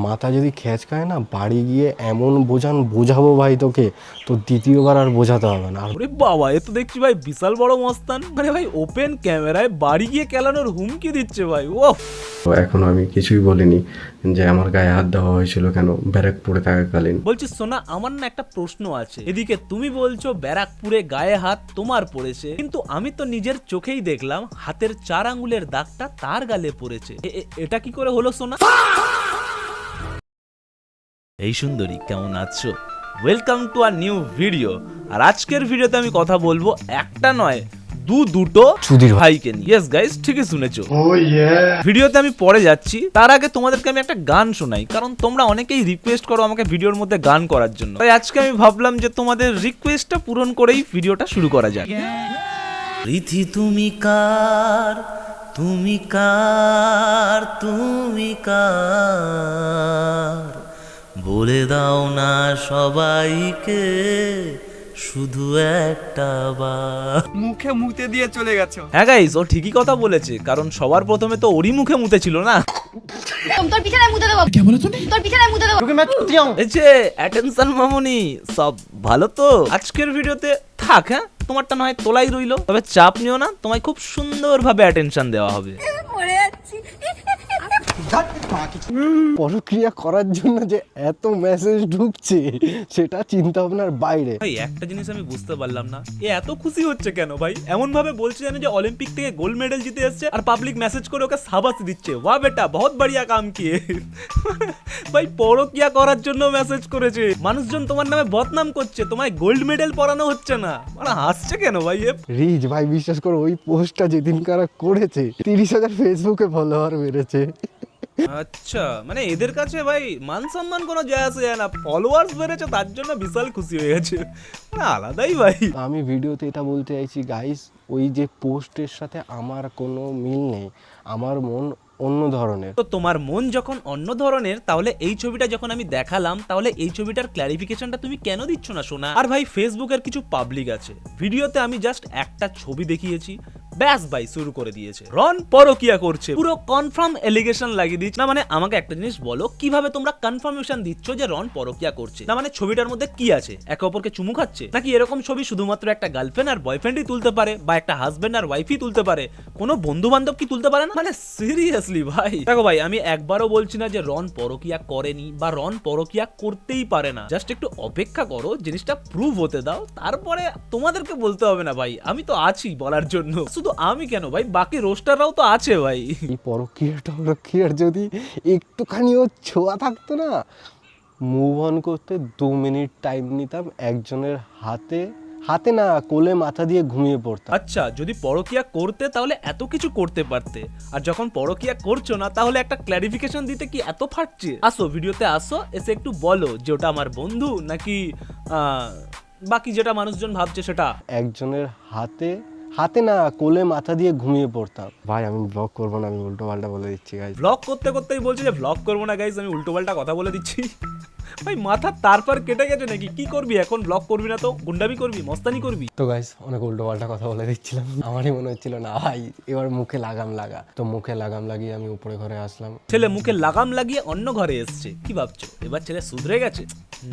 মাথা যদি খেঁচকায় না, বাড়ি গিয়ে এমন বোঝাবো ভাই তোকে, তো দ্বিতীয়বার আর বোঝাতে হবে না। ওরে বাবা, এ তো দেখছি ভাই বিশাল বড় মস্তান। মানে ভাই ওপেন ক্যামেরায় বাড়ি গিয়ে কেলানোর হুমকি দিচ্ছে ভাই। ও তো এখনো আমি কিছুই বলিনি যে আমার গায়ে হাত দেওয়া হয়েছিল কেন ব্যারাকপুরে থাকাকালীন। বলছি সোনা, আমার না একটা প্রশ্ন আছে। এদিকে তুমি বলছো ব্যারাকপুরে গায়ে হাত তোমার পড়েছে, কিন্তু আমি তো নিজের চোখেই দেখলাম হাতের 4 আঙ্গুলের দাগটা তার গালে পড়েছে। এটা কি করে হলো সোনা? এই সুন্দরী, কেমন আছো? Welcome to a new video. আর আজকের ভিডিওতে আমি কথা বলবো একটা নয় দুটো চুদির ভাইকে নিয়ে। ইয়েস গাইস, ঠিকই শুনেছো। ভিডিওতে আমি পরে যাচ্ছি, তার আগে তোমাদেরকে আমি একটা গান শোনাই, কারণ তোমরা অনেকেই রিকোয়েস্ট করো আমাকে ভিডিওর মধ্যে গান করার জন্য। তাই আজকে আমি ভাবলাম যে তোমাদের রিকোয়েস্টটা পূরণ করেই ভিডিওটা শুরু করা যাক। রীতি তুমি কার, তুমি কার, তুমি কার, বলে দাও না সবাইকে শুধু একটা বার। মুখে মুতে দিয়ে চলে গেছো। হ্যাঁ গাইস, ও ঠিকই কথা বলেছে, কারণ সবার প্রথমে তো ওরই মুখে মুতে ছিল না। তোর পিছনে মুতে দেবো। কে বলে তুমি? তোর পিছনে মুতে দেবো। এই যে অ্যাটেনশন মামুনি, সব ভালো তো? আজকের ভিডিওতে থাক, হ্যাঁ তোমারটা নয় তোলাই রইলো, তবে চাপ নিও না, তোমায় খুব সুন্দরভাবে অ্যাটেনশন দেওয়া হবে। পড়ে যাচ্ছি। পরক্রিয়া করার জন্য যে এত মেসেজ ঢুকছে সেটা চিন্তা ভাবনার বাইরে। ভাই একটা জিনিস আমি বুঝতে পারলাম না, এ এত খুশি হচ্ছে কেন ভাই? এমন ভাবে বলছে যেন যে অলিম্পিক থেকে গোল্ড মেডেল জিতে এসেছে, আর পাবলিক মেসেজ করে ওকে শাবাশি দিচ্ছে, ওয়া বেটা বহুত বড়িয়া কাম কিয়ে। ভাই পরকিয়া করার জন্য মেসেজ করেছে, মানুষজন তোমার নামে বদনাম করছে, তোমায় গোল্ড মেডেল পরানো হচ্ছে না, মানে হাসছে কেন ভাই? রিচ ভাই বিশ্বাস করো, ওই পোস্টটা যেদিন কারা করেছে 30,000 ফেসবুকে ফলোয়ার বেড়েছে। আচ্ছা, মানে এদের কাছে ভাই মান সম্মান কোনো যায় আসে যায় না, ফলোয়ার্স বেড়েছে তার জন্য বিশাল খুশি হয়ে গেছে, মানে আলাদাই ভাই। আমি ভিডিওতে এটা বলতে চাইছি গাইস, ওই যে পোস্টের সাথে আমার কোনো মিল নেই, আমার মন অন্য ধরনের। তো তোমার মন যখন অন্য ধরনের, তাহলে এই ছবিটা যখন আমি দেখালাম, তাহলে এই ছবিটার ক্ল্যারিফিকেশনটা তুমি কেন দিচ্ছ না সোনা? আর ভাই ফেসবুকের কিছু পাবলিক আছে, ভিডিওতে আমি জাস্ট একটা ছবি দেখিয়েছি, ব্যাস ভাই শুরু করে দিয়েছে রন পরকিয়া করছে, পুরো কনফার্ম এলিগেশন লাগিয়ে দিচ্ছে। না মানে আমাকে একটা জিনিস বলো, কিভাবে তোমরা কনফার্মেশন দিচ্ছ যে রন পরকিয়া করছে? না মানে ছবিটার মধ্যে কি আছে? একে অপরকে চুমু খাচ্ছে নাকি? এরকম ছবি শুধুমাত্র একটা গার্লফ্রেন্ড আর বয়ফ্রেন্ডই তুলতে পারে, বা একটা হাজবেন্ড আর ওয়াইফই তুলতে পারে, কোনো বন্ধু বান্ধব কি তুলতে পারে না? মানে সিরিয়াসলি ভাই। দেখো ভাই, আমি একবারও বলছি না যে রন পরকিয়া করেনি বা রন পরকিয়া করতেই পারে না, জাস্ট একটু অপেক্ষা করো, জিনিসটা প্রুভ হতে দাও, তারপরে তোমাদেরকে বলতে হবে না ভাই, আমি তো আছি বলার জন্য। শুধু আমি কেন ভাই, বাকি রোস্টাররাও তো আছে ভাই। এই পরক্রিয়ার যদি একটুখানিও ছোঁয়া থাকতো না, মুভ অন করতে 2 মিনিট টাইম নিতাম, একজনের হাতে না কোলে মাথা দিয়ে ঘুমিয়ে পড়তাম। আচ্ছা, যদি পরকিয়া করতে তাহলে এত কিছু করতে পারতে, আর যখন পরকিয়া করছো না তাহলে একটা ক্ল্যারিফিকেশন দিতে কি এত ফাটছে? আসো ভিডিওতে আসো, এসে একটু বলো যে ওটা আমার বন্ধু নাকি বাকি যেটা মানুষজন ভাবছে সেটা। একজনের হাতে না কোলে মাথা দিয়ে ঘুমিয়ে পড়তাম। ভাই আমি ব্লগ করবো না, আমি উল্টো পাল্টা বলে দিচ্ছি গাইস। ব্লগ করতে করতেই বলছি যে ব্লগ করবো না গাইজ, আমি উল্টোপাল্টা কথা বলে দিচ্ছি। ভাই মাথা তারপর কেটে গেছে নাকি? কি করবি এখন? ব্লগ করবি না তো গুন্ডামি করবি, মস্তানি করবি? তো গাইস অনেক উল্টো পাল্টা কথা বলে দিচ্ছিলাম, আমারই মনে হচ্ছিল না ভাই এবার মুখে লাগাম লাগা, তো মুখে লাগাম লাগিয়ে আমি উপরে ঘরে আসলাম। ছেলে মুখে লাগাম লাগিয়ে অন্য ঘরে এসছে, কি ভাবছো এবার ছেলে শুধরে গেছে?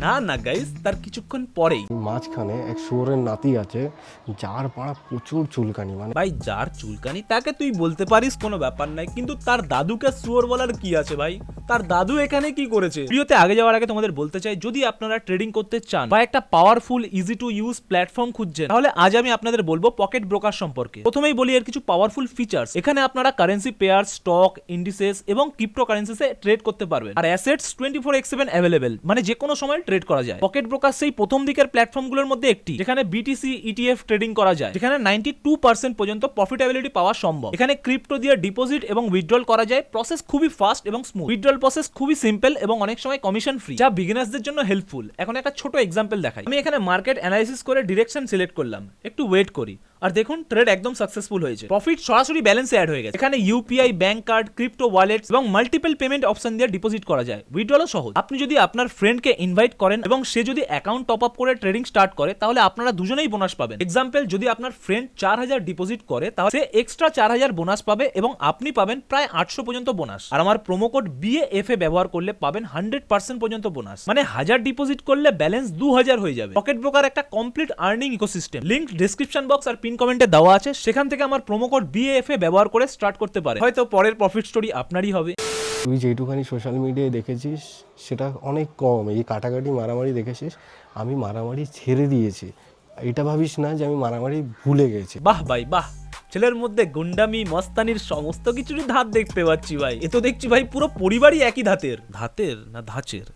না না গাইজ, তার কিছুক্ষণ পরেই মাঝখানে এক শুয়োরের নাতি আছে, যার পাড়া প্রচুর চুলকানি, মানে ভাই যার চুলকানি তাকে তুই বলতে পারিস, কোনো ব্যাপার নাই, কিন্তু তার দাদুকে শুয়োর বলার কি আছে ভাই? তার দাদু এখানে কি করেছে? ভিডিওতে আগে যাওয়ার আগে তোমাদের বলতে চাই, যদি আপনারা ট্রেডিং করতে চান বা একটা powerful easy to use platform খুঁজছেন, তাহলে আজ আমি আপনাদের বলবো পকেট ব্রোকার সম্পর্কে। প্রথমেই বলি এর কিছু পাওয়ারফুল ফিচার্স। এখানে আপনারা কারেন্সি পেয়ার, স্টক, ইন্ডিসেস এবং ক্রিপ্টোকারেন্সিসে ট্রেড করতে পারবেন, আর অ্যাসেটস 24/7 অ্যাভেলেবেল, মানে যে কোনো সময় ট্রেড করা যায়। পকেট ব্রোকার সেই প্রথম দিকের প্ল্যাটফর্মগুলোর মধ্যে একটি, যেখানে বিটিসি ইটিএফ ট্রেডিং করা যায়, যেখানে 92% পর্যন্ত প্রফিটেবিলিটি পাওয়া সম্ভব। এখানে ক্রিপ্টো দিয়ে ডিপোজিট এবং উইথড্রল করা যায়, প্রসেস খুবই ফাস্ট এবং স্মুথ, উইথড্রল প্রসেস খুবই সিম্পল এবং অনেক সময় কমিশন ফ্রি, যা বিগিনার্সদের জন্য হেল্পফুল। এখন একটা ছোট এক্সাম্পল দেখাই। আমি এখানে মার্কেট অ্যানালাইসিস করে ডিরেকশন সিলেক্ট করলাম, একটু ওয়েট করি, আর দেখুন ট্রেড একদম সাকসেসফুল হয়েছে, প্রফিট সরাসরি ব্যালেন্সে অ্যাড হয়ে গেছে। এখানে UPI, bank card, crypto wallets এবং মাল্টিপল পেমেন্ট অপশন দিয়ে ডিপোজিট করা যায়, উইথড্রলও সহজ। আপনি যদি আপনার ফ্রেন্ডকে ইনভাইট ইনভাইট করেন এবং সে যদি অ্যাকাউন্ট টপ আপ করে ট্রেডিং স্টার্ট করে তাহলে আপনারা দুজনেই বোনাস পাবেন। এক্সাম্পল, যদি আপনার ফ্রেন্ড 4000 ডিপোজিট করে তাহলে সে এক্সট্রা 4000 বোনাস পাবে এবং আপনি পাবেন প্রায় 800 পর্যন্ত বোনাস। আর আমার প্রোমো কোড BAFA ব্যবহার করলে পাবেন 100% পর্যন্ত বোনাস, মানে 1000 ডিপোজিট করলে ব্যালেন্স 2000 হয়ে যাবে। পকেট ব্রোকার একটা complete earning ecosystem, link description box আর পিন কমেন্টে দেওয়া আছে, সেখান থেকে আমার প্রোমো কোড BAFA ব্যবহার করে স্টার্ট করতে পারে, হয়তো পরের প্রফিট স্টোরি আপনারই হবে। তুই যেটুখানি সোশ্যাল মিডিয়ায় দেখেছিস সেটা অনেক কম। এই কাটাকাটি মারামারি দেখেছিস, আমি মারামারি ছেড়ে দিয়েছি। এটা ভাবিস না যে আমি মারামারি ভুলে গেছি। বাহ ভাই বাহ, ছেলের মধ্যে গুন্ডামি মস্তানির সমস্ত কিছুরই ধাত দেখতে পাচ্ছি ভাই। এ তো দেখছি ভাই পুরো পরিবারই একই ধাতের। ধাতের না ধাঁচের,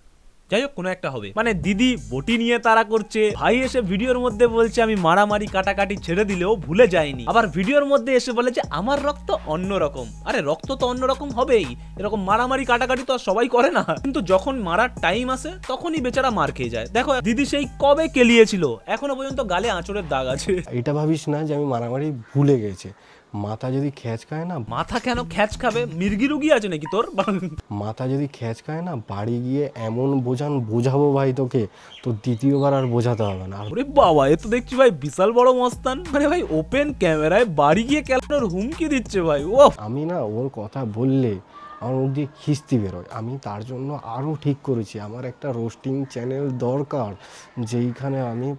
যাই হোক কোনো একটা হবে। মানে দিদি বটি নিয়ে তারা করছে, ভাই এসে ভিডিওর মধ্যে বলছে আমি মারামারি কাটাকাটি ছেড়ে দিলেও ভুলে যাইনি, আবার ভিডিওর মধ্যে এসে বলে যে আমার রক্ত অন্যরকম। আরে রক্ত তো অন্যরকম হবেই, এরকম মারামারি কাটাকাটি তো আর সবাই করে না, কিন্তু যখন মারার টাইম আসে তখনই বেচারা মার খেয়ে যায়। দেখো দিদি সেই কবে কেলিয়েছিল, এখনো পর্যন্ত গালে আঁচড়ের দাগ আছে। এটা ভাবিস না যে আমি মারামারি ভুলে গেছি। মাথা যদি খ্যাচ খায় না, মাথা কেন খ্যাচ খাবে? মির্গি রুগী আছে নাকি তোর? মাথা যদি খ্যাচ খায় না, বাড়ি গিয়ে এমন বোঝাবো ভাই তোকে, তো দ্বিতীয়বার আর বোঝাতে হবে না। ওরে বাবা, এ তো দেখছি ভাই বিশাল বড় মস্তান। মানে ভাই ওপেন ক্যামেরায় বাড়ি গিয়ে ক্যালানোর হুমকি দিচ্ছে ভাই। ও আমি না ওর কথা বললে আমার মুখ দিয়ে খিস্তি বেরোয়। আমি তার জন্য আরও ঠিক করেছি, আমার একটা রোস্টিং চ্যানেল দরকার,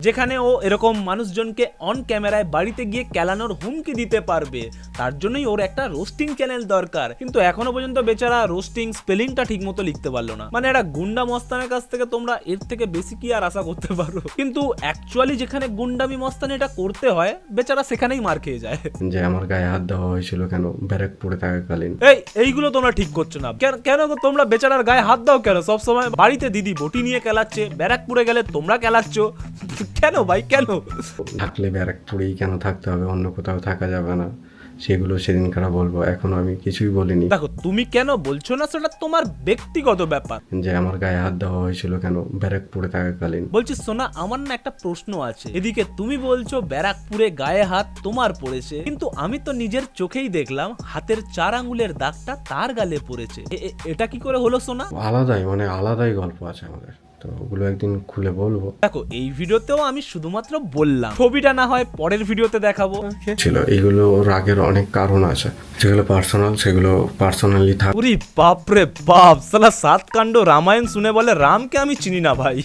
যেখানে ও এরকম মানুষজনকে অন ক্যামেরায় বাড়িতে গিয়ে ক্যালানোর হুমকি দিতে পারবে। তার জন্যই ওর একটা রোস্টিং চ্যানেল দরকার। কিন্তু এখনো পর্যন্ত বেচারা রোস্টিং স্পেলিংটা ঠিক মতো লিখতে পারলো না। মানে একটা গুন্ডা মস্তানের কাছ থেকে তোমরা এর থেকে বেশি কি আর আশা করতে পারো? কিন্তু অ্যাকচুয়ালি যেখানে গুন্ডামি মস্তানি এটা করতে হয়, বেচারা সেখানেই মার খেয়ে যায়। যে আমার গায়ে হাত দেওয়া হয়েছিল কেন ব্যারাকপুরে থাকাকালীন। এইগুলো তোমরা ঠিক করছো না। কেন গো তোমরা বেচারার গায়ে হাত দাও কেন? সব সময় বাড়িতে দিদি বটি নিয়ে খেলাচ্ছে, ব্যারাকপুরে গেলে তোমরা খেলাচ্ছ কেন ভাই? কেন থাকলে ব্যারাকপুরেই কেন থাকতে হবে, অন্য কোথাও থাকা যাবে না? সেগুলো সেদিনকার বলবো, এখনো আমি কিছুই বলিনি। দেখো তুমি কেন বলছো না সেটা তোমার ব্যক্তিগত ব্যাপার। যে আমার গায়ে হাত দেওয়া হয়েছিল কেন ব্যারাকপুরে থাকাকালীন। বলছি সোনা, আমার না একটা প্রশ্ন আছে। এদিকে তুমি বলছো ব্যারাকপুরে গায়ে হাত তোমার পড়েছে, কিন্তু আমি তো নিজের চোখেই দেখলাম হাতের 4 আঙ্গুলের দাগটা তার গালে পড়েছে। এটা কি করে হলো সোনা? আলাদাই গল্প আছে আমাদের, তো ওগুলো একদিন খুলে বলবো। দেখো এই ভিডিওতেও আমি শুধুমাত্র বললাম, ছবিটা না হয় পরের ভিডিওতে দেখাবো। ছিল এগুলো রাগের অনেক কারণ আছে, যেগুলো পার্সোনাল সেগুলো পার্সোনালি থাক। ওরে বাপ রে বাপ, সালা 7 কাণ্ড রামায়ণ শুনে বলে রামকে আমি চিনি না ভাই।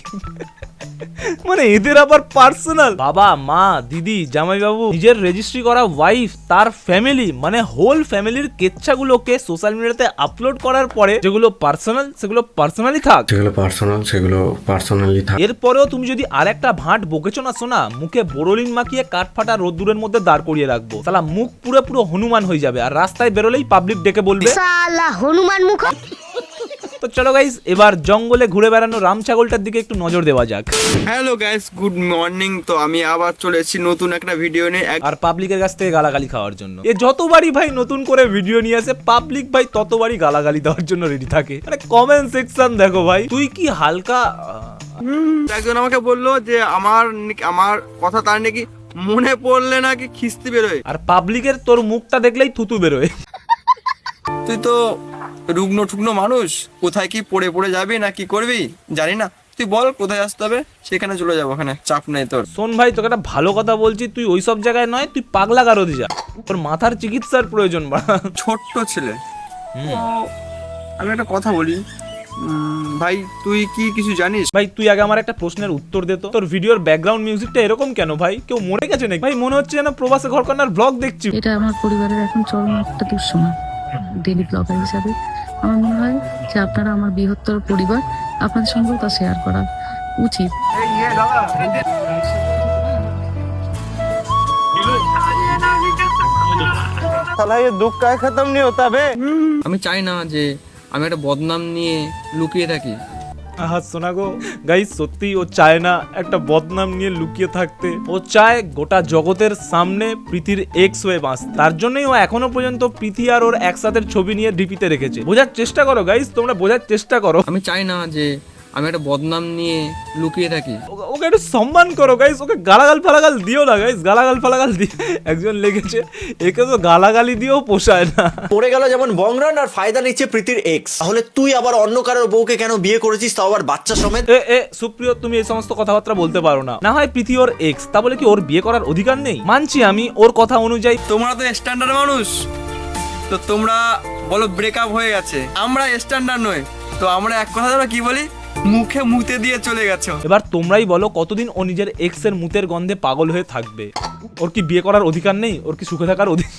মানে এদের আবার পার্সোনাল। বাবা মা দিদি জামাইবাবু, নিজের রেজিস্ট্রি করা ওয়াইফ, তার ফ্যামিলি, মানে হোল ফ্যামিলির কেচ্ছাগুলোকে সোশ্যাল মিডিয়াতে আপলোড করার পরে যেগুলো পার্সোনাল সেগুলো পার্সোনালি থাক। যেগুলো পার্সোনাল সেগুলো পার্সোনালি থাক। এরপরেও তুমি যদি আরেকটা ভাঁট বকেছো না সোনা, মুখে বোরোলিন মাখিয়ে কাঠফাটা রোদ্দুরের মধ্যে দাঁড় করিয়ে রাখবো। সালা মুখ পুরো হনুমান হয়ে যাবে, আর রাস্তায় বেরোলেই পাবলিক ডেকে বলবে শালা হনুমান মুখ। তো চলো গাইস, এবার জঙ্গলে ঘুরে বেড়ানো রাম ছাগলটার দিকে একটু নজর দেওয়া যাক। Hello guys, good morning. তো আমি আবার চলে এসেছি নতুন একটা ভিডিও নিয়ে। আর পাবলিকের কাছ থেকে গালাগালি খাওয়ার জন্য। এ যতবারই ভাই নতুন করে ভিডিও নিয়ে আসে, পাবলিক ভাই ততবারই গালাগালি দেওয়ার জন্য রেডি থাকে। মানে কমেন্ট সেকশন দেখো ভাই, তুই কি হালকা। একজন আমাকে বললো যে আমার কথা তার নাকি মনে পড়লে নাকি খিস্তি বেরোয়। আর পাবলিকের তোর মুখটা দেখলেই থুতু বেরোয়। তুই তো রুগ্ন ঠুগ্ন মানুষ, কোথায় কি পড়ে পড়ে যাবি না কি করবি জানি না। তুই বল কোথায় আসতে হবে, সেখানে চলে যাবো, ওখানে চাপ নেই তোর। শোন ভাই, তোকে একটা ভালো কথা বলছি, তুই ওই সব জায়গায় নয়, তুই পাগলা গারদে যা, তোর মাথার চিকিৎসার প্রয়োজন। ছোট্ট ছেলে। তো আমি একটা কথা বলি ভাই, তুই কি কিছু জানিস? ভাই তুই আগে আমার একটা প্রশ্নের উত্তর দে তো, তোর ভিডিওর ব্যাকগ্রাউন্ড মিউজিকটা এরকম কেন ভাই? কেউ মরে গেছে নাকি ভাই? মনে হচ্ছে যেন প্রবাসে ঘরকন্যার ব্লগ দেখছি। এটা আমার পরিবারের এখন চরম একটা দুঃসময়। ডেলি ব্লগার হিসাবে আমার মনে হয় যে আপনারা আমার বৃহত্তর পরিবার, আপনাদের সঙ্গেও তা শেয়ার করা উচিত। আমি চাই না যে আমি একটা বদনাম নিয়ে লুকিয়ে থাকি। আহা শোনা গো গাইস, সত্যি ও চায় না একটা বদনাম নিয়ে লুকিয়ে থাকতে। ও চায় গোটা জগতের সামনে প্রীতির এক্স হয়ে বাঁচতে। তার জন্যই ও এখনো পর্যন্ত প্রীতি আর ওর একসাথে ছবি নিয়ে ডিপিতে রেখেছে। বোঝার চেষ্টা করো গাইস, তোমরা বোঝার চেষ্টা করো। আমি চাই না যে আমি একটা বদনাম নিয়ে লুকিয়ে থাকি। ওকে একটু সম্মান করো গাইস, ওকে গালাগাল ফালাগাল দিও না গাইস, গালাগাল ফালাগাল দিয়ে একজন লেগেছে, একে তো গালাগালি দিয়েও পোষায় না। পড়ে গেল যেমন বংরান আর ফায়দা নিচ্ছে প্রীতির এক্স, তাহলে তুই আবার অন্য কারোর বউকে কেন বিয়ে করেছিস, তাও আবার বাচ্চা সমেত? সুপ্রিয়, তুমি এই সমস্ত কথাবার্তা বলতে পারো না। না হয় প্রীতি ওর এক্স, তা বলে কি ওর বিয়ে করার অধিকার নেই? মানছি আমি ওর কথা অনুযায়ী। তোমরা তো স্ট্যান্ডার্ড মানুষ, তো তোমরা বলো ব্রেকআপ হয়ে গেছে, আমরা স্ট্যান্ডার্ড নই, তো আমরা এক কথা ধরো কি বলি, মুখে মুতে দিয়ে চলে গেছো। এবার তোমরাই বলো কতদিন ও নিজের এক্স এর মুতের গন্ধে পাগল হয়ে থাকবে? ওর কি বিয়ে করার অধিকার নেই? ওর কি সুখে থাকার অধিকার?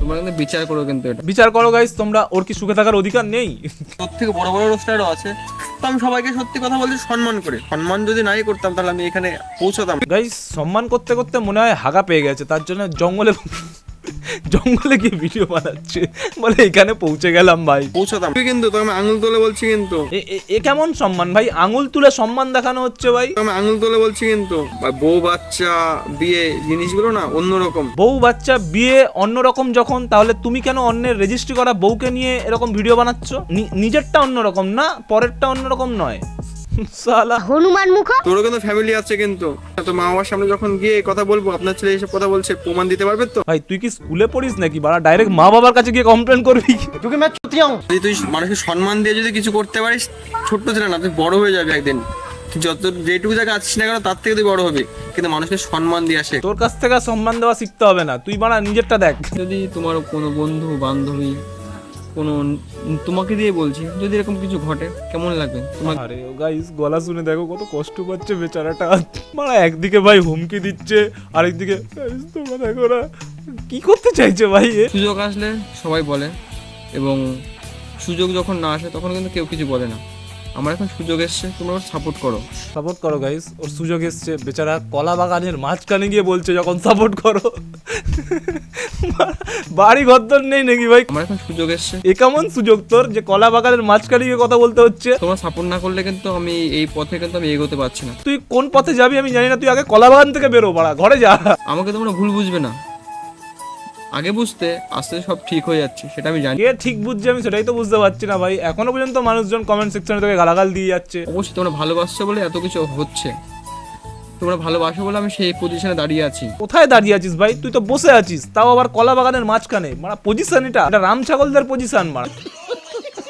তোমরা কিন্তু বিচার করো, কিন্তু এটা বিচার করো গাইস তোমরা, ওর কি সুখে থাকার অধিকার নেই? সব থেকে বড় বড় রোস্টারও আছে, তো আমি সবাইকে সত্যি কথা বলতে সম্মান করি। সম্মান যদি নাই করতাম তাহলে আমি এখানে পৌঁছতাম। গাইস সম্মান করতে করতে মনে হয় হাগা পেয়ে গেছে, তার জন্য জঙ্গলে গিয়ে ভিডিও বানাচ্ছে, বলে এখানে পৌঁছে গেলাম ভাই, পৌঁছতাম কিন্তু, তো আমি আঙুল তুলে বলছি কিন্তু, এ কেমন সম্মান ভাই? আঙুল তুলে সম্মান দেখানো হচ্ছে ভাই। আমি আঙুল তুলে বলছি কিন্তু, বউ বাচ্চা বিয়ে জিনিসগুলো না অন্যরকম। বউ বাচ্চা বিয়ে অন্যরকম যখন, তাহলে তুমি কেন অন্যের রেজিস্ট্রি করা বউকে নিয়ে এরকম ভিডিও বানাচ্ছ? নিজেরটা অন্যরকম না, পরেরটা অন্যরকম নয়। সালা হনুমান মুখ। তোরও কিন্তু ফ্যামিলি আছে কিন্তু, তো মা বাবার সামনে যখন গিয়ে কথা বলবো আপনার ছেলে এইসব কথা বলছে, প্রমাণ দিতে পারবে তো? ভাই তুই কি স্কুলে পড়িস নাকি বাড়া? ডাইরেক্ট মা বাবার কাছে গিয়ে কমপ্লেন করবি? যদি তুই মানুষকে সম্মান দিয়ে যদি কিছু করতে পারিস, ছোট্ট ছেলে না, তুই বড় হয়ে যাবে একদিন। তুই যত যেটুকু জায়গায় আছিস না কেন, তার থেকে তুই বড় হবে, কিন্তু মানুষকে সম্মান দিয়ে আসে। তোর কাছ থেকে সম্মান দেওয়া শিখতে হবে না, তুই বাড়া নিজেরটা দেখ। যদি তোমার কোনো বন্ধু বান্ধবী কোনো, তোমাকে দিয়ে বলছি, যদি এরকম কিছু ঘটে কেমন লাগবে তোমার? আরে গাইস গলা শুনে দেখো কত কষ্ট পাচ্ছে বেচারাটা, মানে একদিকে ভাই হুমকি দিচ্ছে, আরেকদিকে guys, তোমরা দেখো না কি করতে চাইছে ভাই এ। সুযোগ আসলে সবাই বলে, এবং সুযোগ যখন না আসে তখন কিন্তু কেউ কিছু বলে না। আমার এখন সুযোগ এসছে, তোমরা সাপোর্ট করো। সাপোর্ট করো গাইস, ওর সুযোগ এসছে, বেচারা কলা বাগানের মাঝখানে গিয়ে বলছে যখন সাপোর্ট করো। বাড়ি ঘরদর নেই নাকি ভাই? আমার এখন সুযোগ এসছে, এ কেমন সুযোগ তোর যে কলা বাগানের মাঝখানে গিয়ে কথা বলতে হচ্ছে? তোমরা সাপোর্ট না করলে কিন্তু আমি এই পথে কিন্তু আমি এগোতে পারছি না। তুই কোন পথে যাবি আমি জানি না, তুই আগে কলা বাগান থেকে বেরো, বাড়া ঘরে যা। আমাকে তোমরা ভুল বুঝবে না, আগে বুঝতে আস্তে আস্তে সব ঠিক হয়ে যাচ্ছে, সেটা আমি জানি। কে ঠিক বুঝছে আমি সেটাই তো বুঝতে পারছি না ভাই। এখনো পর্যন্ত মানুষজন কমেন্ট সেকশনে তোকে গালাগাল দিয়ে যাচ্ছে। অবশ্যই তোমরা ভালোবাসছো বলে এত কিছু হচ্ছে, তোমরা ভালোবাসো বলে আমি সেই পজিশনে দাঁড়িয়ে আছি। কোথায় দাঁড়িয়ে আছিস ভাই? তুই তো বসে আছিস, তাও আবার কলা বাগানের মাঝখানে। মারা পজিশন এটা রাম ছাগলদের পজিশন মারা।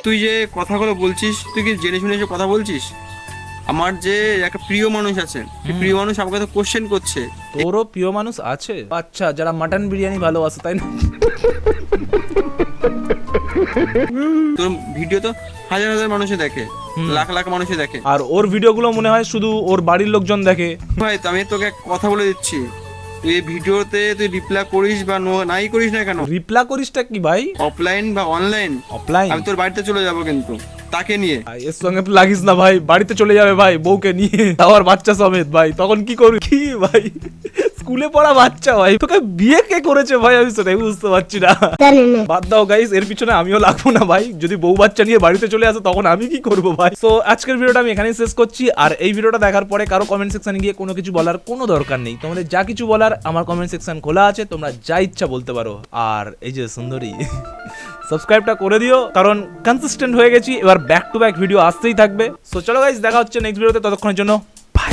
তুই যে কথাগুলো বলছিস, তুই কি জেনে শুনে এসব কথা বলছিস? আমার যে একটা প্রিয় মানুষ আছে, সেই প্রিয় মানুষ আমাকে তো কোশ্চেন করছে। তোরও প্রিয় মানুষ আছে? আচ্ছা, যারা মাটন বিরিয়ানি ভালোবাসে তাই না? তোর ভিডিও তো হাজার হাজার মানুষে দেখে, লাখ লাখ মানুষে দেখে, আর ওর ভিডিওগুলো মনে হয় শুধু ওর বাড়ির লোকজন দেখে। ভাই তো আমি তোকে এক কথা বলে দিচ্ছি, তুই এই ভিডিওতে তুই রিপ্লাই করিস বা নাই করিস না কেন, রিপ্লাই করিসটা কি ভাই? অফলাইন বা অনলাইন, অফলাইন। আমি তোর বাড়িতে চলে যাব কিন্তু তাকে নিয়ে। ভাই এর সঙ্গে লাগিস না ভাই, বাড়িতে চলে যাবে ভাই বউকে নিয়ে, আবার বাচ্চা সমেত ভাই, তখন কি করবি? কি ভাই স্কুলে পড়া বাচ্চা ভাই, তোকে বিয়ে কে করেছে ভাই? আমি সেটাই বুঝতে পারছি না। বাদ দাও গাইস, এর পিছনে আমিও লাগবো না ভাই। যদি বউ বাচ্চা নিয়ে বাড়িতে চলে আসে তখন আমি কি করবো ভাই? তো আজকের ভিডিওটা আমি এখানেই শেষ করছি। আর এই ভিডিওটা দেখার পরে কারো কমেন্ট সেকশনে গিয়ে কোনো কিছু বলার কোনো দরকার নেই। তোমাদের যা কিছু বলার আমার কমেন্ট সেকশন খোলা আছে, তোমরা যা ইচ্ছা বলতে পারো। আর এই যে সুন্দরী, সাবস্ক্রাইবটা করে দিও, কারণ কনসিস্টেন্ট হয়ে গেছি, এবার ব্যাক টু ব্যাক ভিডিও আসতেই থাকবে। সো চলো গাইস, দেখা হচ্ছে নেক্সট ভিডিওতে, ততক্ষণের জন্য বাই।